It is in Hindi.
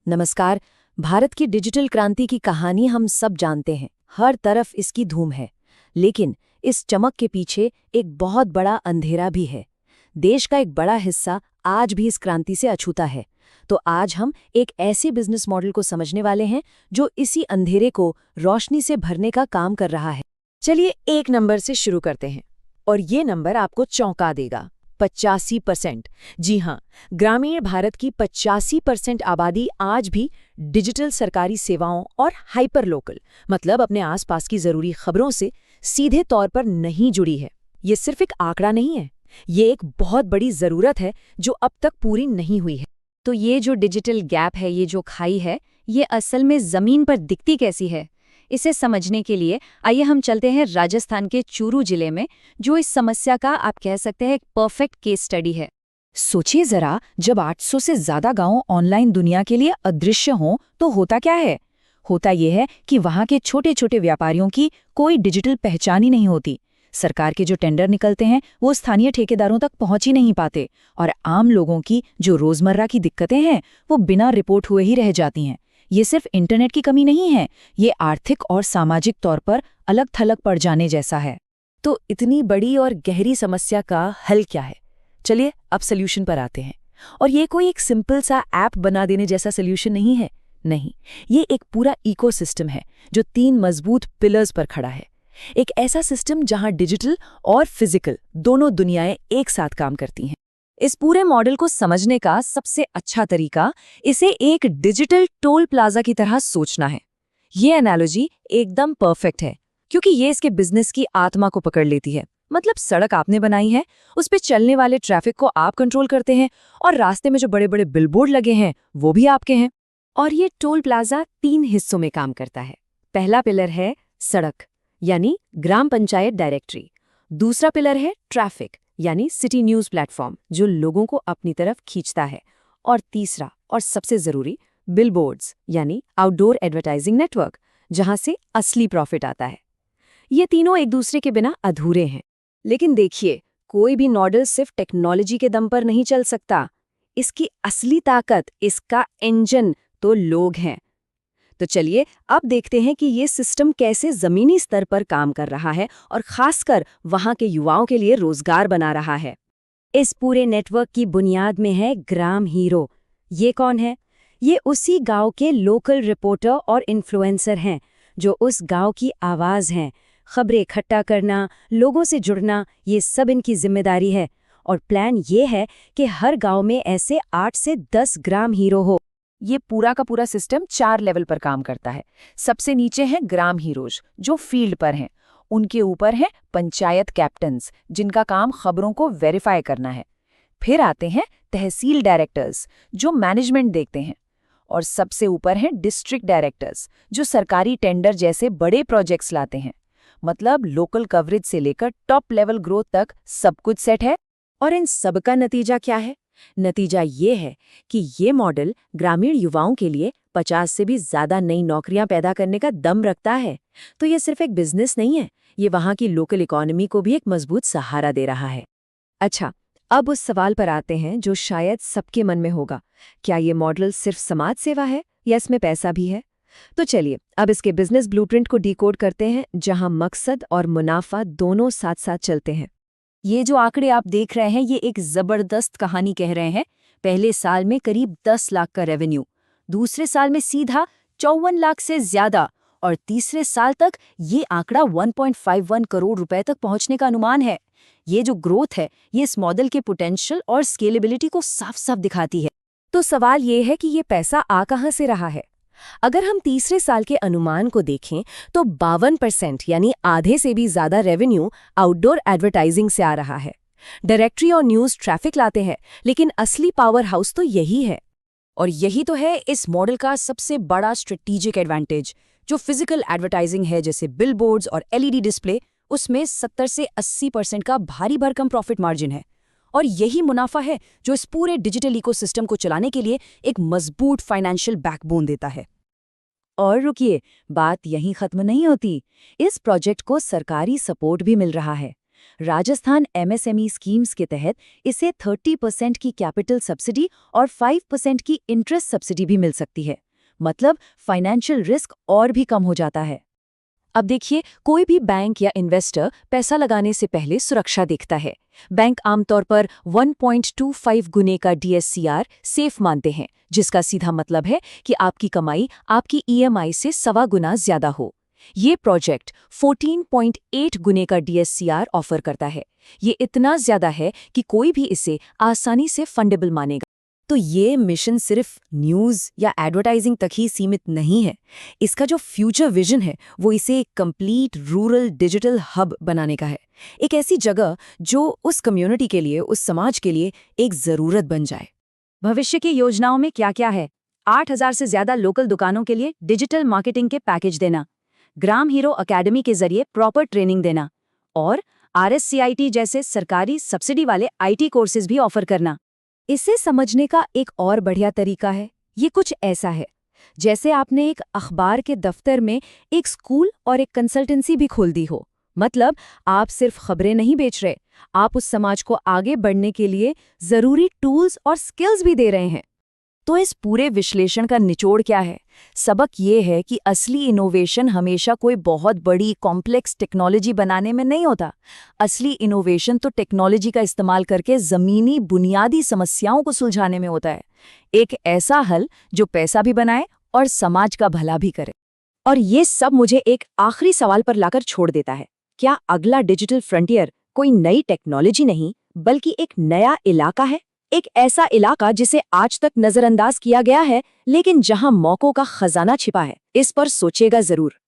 नमस्कार। भारत की डिजिटल क्रांति की कहानी हम सब जानते हैं। हर तरफ इसकी धूम है। लेकिन इस चमक के पीछे एक बहुत बड़ा अंधेरा भी है। देश का एक बड़ा हिस्सा आज भी इस क्रांति से अछूता है। तो आज हम एक ऐसे बिजनेस मॉडल को समझने वाले हैं जो इसी अंधेरे को रोशनी से भरने का काम कर रहा है। चलिए एक नंबर से शुरू करते हैं और ये नंबर आपको चौंका देगा। 85%। जी हाँ, ग्रामीण भारत की 85% आबादी आज भी डिजिटल सरकारी सेवाओं और हाइपर लोकल मतलब अपने आसपास की जरूरी खबरों से सीधे तौर पर नहीं जुड़ी है। ये सिर्फ एक आंकड़ा नहीं है, ये एक बहुत बड़ी जरूरत है जो अब तक पूरी नहीं हुई है। तो ये जो डिजिटल गैप है, ये जो खाई है, ये असल में जमीन पर दिखती कैसी है? इसे समझने के लिए आइए हम चलते हैं राजस्थान के चूरू जिले में, जो इस समस्या का आप कह सकते हैं एक परफेक्ट केस स्टडी है। सोचिए जरा, जब 800 से ज्यादा गांव ऑनलाइन दुनिया के लिए अदृश्य हों तो होता क्या है? होता यह है कि वहां के छोटे छोटे व्यापारियों की कोई डिजिटल पहचान ही नहीं होती। सरकार के जो टेंडर निकलते हैं वो स्थानीय ठेकेदारों तक पहुंच ही नहीं पाते और आम लोगों की जो रोजमर्रा की दिक्कतें हैं वो बिना रिपोर्ट हुए ही रह जाती हैं। ये सिर्फ इंटरनेट की कमी नहीं है, ये आर्थिक और सामाजिक तौर पर अलग थलग पड़ जाने जैसा है। तो इतनी बड़ी और गहरी समस्या का हल क्या है? चलिए अब सॉल्यूशन पर आते हैं। और ये कोई एक सिंपल सा ऐप बना देने जैसा सॉल्यूशन नहीं है। नहीं, ये एक पूरा इकोसिस्टम है जो 3 मजबूत पिलर्स पर खड़ा है। एक ऐसा सिस्टम जहां डिजिटल और फिजिकल दोनों दुनियाएं एक साथ काम करती हैं। इस पूरे मॉडल को समझने का सबसे अच्छा तरीका इसे एक डिजिटल टोल प्लाजा की तरह सोचना है। ये एनालॉजी एकदम परफेक्ट है क्योंकि ये इसके बिजनेस की आत्मा को पकड़ लेती है। मतलब सड़क आपने बनाई है, उस पे चलने वाले ट्रैफिक को आप कंट्रोल करते हैं और रास्ते में जो बड़े बड़े बिलबोर्ड लगे हैं वो भी आपके हैं। और ये टोल प्लाजा 3 हिस्सों में काम करता है। पहला पिलर है सड़क यानी ग्राम पंचायत डायरेक्टरी। दूसरा पिलर है ट्रैफिक यानी सिटी न्यूज़ प्लेटफॉर्म जो लोगों को अपनी तरफ खींचता है। और तीसरा और सबसे जरूरी बिलबोर्ड्स यानी आउटडोर एडवर्टाइजिंग नेटवर्क, जहां से असली प्रॉफिट आता है। ये तीनों एक दूसरे के बिना अधूरे हैं। लेकिन देखिए, कोई भी मॉडल सिर्फ टेक्नोलॉजी के दम पर नहीं चल सकता। इसकी असली ताकत, इसका इंजन तो लोग हैं। तो चलिए अब देखते हैं कि ये सिस्टम कैसे जमीनी स्तर पर काम कर रहा है और खासकर वहां के युवाओं के लिए रोजगार बना रहा है। इस पूरे नेटवर्क की बुनियाद में है ग्राम हीरो। ये कौन है? ये उसी गांव के लोकल रिपोर्टर और इन्फ्लुएंसर हैं जो उस गांव की आवाज हैं। खबरें इकट्ठा करना, लोगों से जुड़ना, ये सब इनकी जिम्मेदारी है। और प्लान ये है कि हर गांव में ऐसे 8 से 10 ग्राम हीरो हो। ये पूरा का पूरा सिस्टम 4 लेवल पर काम करता है। सबसे नीचे हैं ग्राम हीरोज जो फील्ड पर हैं। उनके ऊपर हैं पंचायत कैप्टन्स जिनका काम खबरों को वेरीफाई करना है। फिर आते हैं तहसील डायरेक्टर्स जो मैनेजमेंट देखते हैं। और सबसे ऊपर हैं डिस्ट्रिक्ट डायरेक्टर्स जो सरकारी टेंडर जैसे बड़े प्रोजेक्ट्स लाते हैं। मतलब लोकल कवरेज से लेकर टॉप लेवल ग्रोथ तक सब कुछ सेट है। और इन सबका नतीजा क्या है? नतीजा ये है कि ये मॉडल ग्रामीण युवाओं के लिए 50 से भी ज्यादा नई नौकरियां पैदा करने का दम रखता है। तो ये सिर्फ एक बिजनेस नहीं है, ये वहां की लोकल इकोनॉमी को भी एक मजबूत सहारा दे रहा है। अच्छा, अब उस सवाल पर आते हैं जो शायद सबके मन में होगा। क्या ये मॉडल सिर्फ समाज सेवा है या इसमें पैसा भी है? तो चलिए अब इसके बिजनेस ब्लूप्रिंट को डिकोड करते हैं, जहां मकसद और मुनाफा दोनों साथ साथ चलते हैं। ये जो आंकड़े आप देख रहे हैं ये एक जबरदस्त कहानी कह रहे हैं। पहले साल में करीब 10 लाख का रेवेन्यू, दूसरे साल में सीधा 54 लाख से ज्यादा और तीसरे साल तक ये आंकड़ा 1.51 करोड़ रुपए तक पहुंचने का अनुमान है। ये जो ग्रोथ है ये इस मॉडल के पोटेंशियल और स्केलेबिलिटी को साफ साफ दिखाती है। तो सवाल ये है कि ये पैसा आ कहां से रहा है? अगर हम तीसरे साल के अनुमान को देखें तो 52% यानी आधे से भी ज्यादा रेवेन्यू आउटडोर एडवर्टाइजिंग से आ रहा है। डायरेक्टरी और न्यूज़ ट्रैफिक लाते हैं, लेकिन असली पावर हाउस तो यही है। और यही तो है इस मॉडल का सबसे बड़ा स्ट्रेटेजिक एडवांटेज। जो फिजिकल एडवर्टाइजिंग है जैसे बिलबोर्ड्स और एलईडी डिस्प्ले, उसमें 70 से 80% का भारी भरकम प्रॉफिट मार्जिन है। और यही मुनाफा है जो इस पूरे डिजिटल इकोसिस्टम को चलाने के लिए एक मजबूत फाइनेंशियल बैकबोन देता है। और रुकिए, बात यहीं खत्म नहीं होती। इस प्रोजेक्ट को सरकारी सपोर्ट भी मिल रहा है। राजस्थान MSME स्कीम्स के तहत इसे 30% की कैपिटल सब्सिडी और 5% की इंटरेस्ट सब्सिडी भी मिल सकती है। मतलब फाइनेंशियल रिस्क और भी कम हो जाता है। अब देखिए, कोई भी बैंक या इन्वेस्टर पैसा लगाने से पहले सुरक्षा देखता है। बैंक आमतौर पर 1.25 गुने का DSCR सेफ मानते हैं, जिसका सीधा मतलब है कि आपकी कमाई आपकी EMI से 1.25 गुना ज्यादा हो। ये प्रोजेक्ट 14.8 गुने का DSCR ऑफर करता है। ये इतना ज्यादा है कि कोई भी इसे आसानी से फंडेबल मानेगा। तो ये मिशन सिर्फ न्यूज़ या एडवर्टाइजिंग तक ही सीमित नहीं है। इसका जो फ्यूचर विजन है वो इसे एक कंप्लीट रूरल डिजिटल हब बनाने का है। एक ऐसी जगह जो उस कम्युनिटी के लिए, उस समाज के लिए एक ज़रूरत बन जाए। भविष्य की योजनाओं में क्या-क्या है? 8,000 से ज्यादा लोकल दुकानों के लिए डिजिटल मार्केटिंग के पैकेज देना, ग्राम हीरो अकेडमी के जरिए प्रॉपर ट्रेनिंग देना और RSCIT जैसे सरकारी सब्सिडी वाले IT कोर्सेज भी ऑफर करना। इसे समझने का एक और बढ़िया तरीका है। ये कुछ ऐसा है जैसे आपने एक अखबार के दफ्तर में एक स्कूल और एक कंसल्टेंसी भी खोल दी हो। मतलब आप सिर्फ खबरें नहीं बेच रहे, आप उस समाज को आगे बढ़ने के लिए जरूरी टूल्स और स्किल्स भी दे रहे हैं। तो इस पूरे विश्लेषण का निचोड़ क्या है? सबक ये है कि असली इनोवेशन हमेशा कोई बहुत बड़ी कॉम्प्लेक्स टेक्नोलॉजी बनाने में नहीं होता। असली इनोवेशन तो टेक्नोलॉजी का इस्तेमाल करके ज़मीनी बुनियादी समस्याओं को सुलझाने में होता है। एक ऐसा हल जो पैसा भी बनाए और समाज का भला भी करे। और ये सब मुझे एक आखिरी सवाल पर लाकर छोड़ देता है। क्या अगला डिजिटल फ्रंटियर कोई नई टेक्नोलॉजी नहीं, बल्कि एक नया इलाका है? एक ऐसा इलाका जिसे आज तक नजरअंदाज किया गया है, लेकिन जहां मौकों का खजाना छिपा है। इस पर सोचिएगा जरूर।